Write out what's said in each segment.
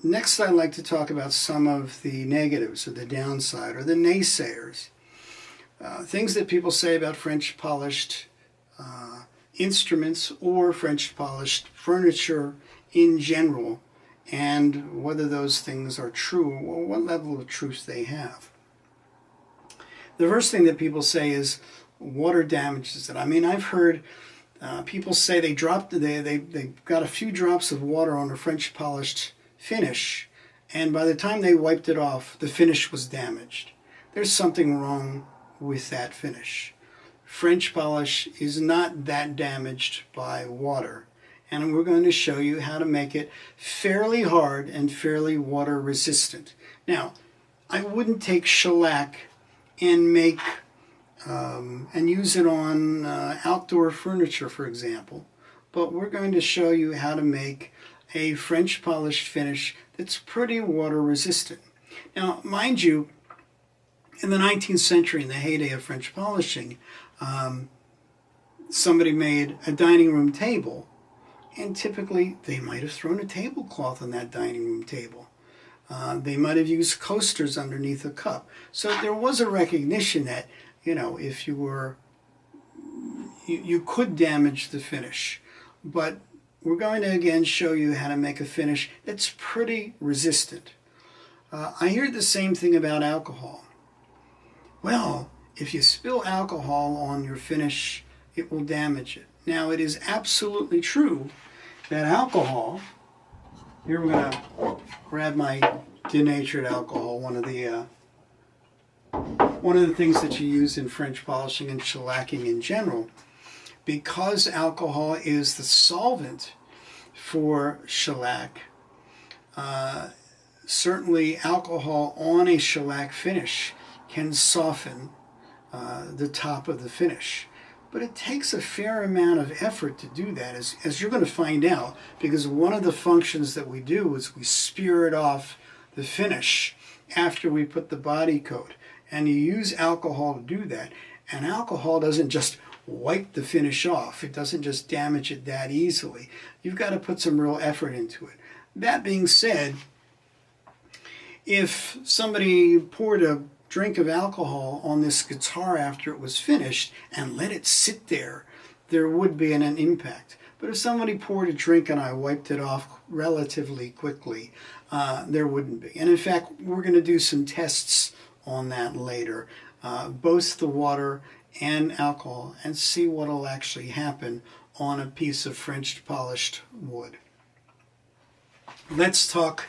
Next, I'd like to talk about some of the negatives, or the downside, or the naysayers. Things that people say about French polished instruments or French polished furniture in general, and whether those things are true or what level of truth they have. The first thing that people say is water damages it. I mean, I've heard people say they got a few drops of water on a French polished finish, and by the time they wiped it off, the finish was damaged. There's something wrong with that finish. French polish is not that damaged by water, and we're going to show you how to make it fairly hard and fairly water resistant. Now, I wouldn't take shellac and make and use it on outdoor furniture, for example, but we're going to show you how to make a French polished finish that's pretty water resistant. Now, mind you, in the 19th century, in the heyday of French polishing, somebody made a dining room table, and typically they might have thrown a tablecloth on that dining room table. They might have used coasters underneath a cup. So there was a recognition that, you know, if you were, you could damage the finish. But we're going to again show you how to make a finish that's pretty resistant. I hear the same thing about alcohol. Well, if you spill alcohol on your finish, it will damage it. Now, it is absolutely true that alcohol, here we're going to grab my denatured alcohol, one of the things that you use in French polishing and shellacking in general. Because alcohol is the solvent for shellac, certainly alcohol on a shellac finish can soften the top of the finish. But it takes a fair amount of effort to do that, as you're going to find out, because one of the functions that we do is we spirit off the finish after we put the body coat. And you use alcohol to do that. And alcohol doesn't just wipe the finish off. It doesn't just damage it that easily. You've got to put some real effort into it. That being said, if somebody poured a drink of alcohol on this guitar after it was finished and let it sit there, there would be an impact. But if somebody poured a drink and I wiped it off relatively quickly, there wouldn't be. And in fact, we're going to do some tests on that later, both the water and alcohol, and see what will actually happen on a piece of French polished wood. Let's talk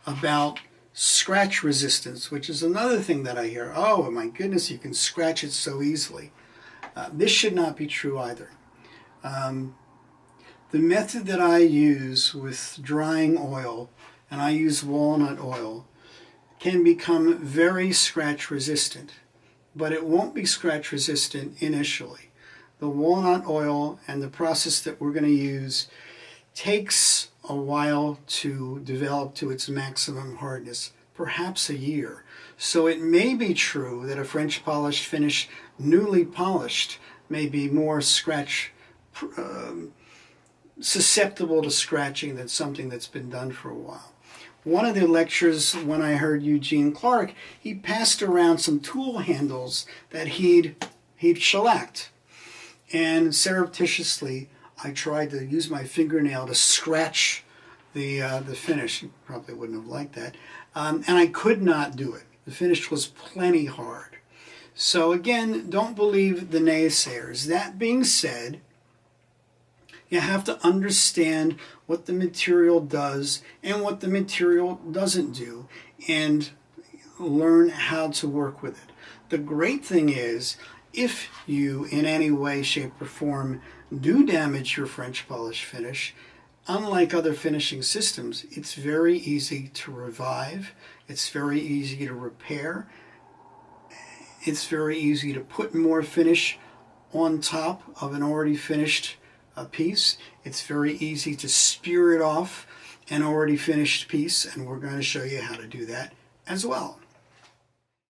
about scratch resistance, which is another thing that I hear. Oh my goodness, you can scratch it so easily. This should not be true either. The method that I use with drying oil, and I use walnut oil, can become very scratch resistant, but it won't be scratch resistant initially. The walnut oil and the process that we're going to use takes a while to develop to its maximum hardness, perhaps a year. So it may be true that a French polished finish, newly polished, may be more scratch susceptible to scratching than something that's been done for a while. One of the lectures, when I heard Eugene Clark, he passed around some tool handles that he'd shellacked. And surreptitiously, I tried to use my fingernail to scratch the finish. You probably wouldn't have liked that. And I could not do it. The finish was plenty hard. So again, don't believe the naysayers. That being said, you have to understand what the material does and what the material doesn't do, and learn how to work with it. The great thing is, if you in any way, shape, or form do damage your French polish finish, unlike other finishing systems, it's very easy to revive, it's very easy to repair, it's very easy to put more finish on top of an already finished piece. It's very easy to spear it off an already finished piece, and we're going to show you how to do that as well.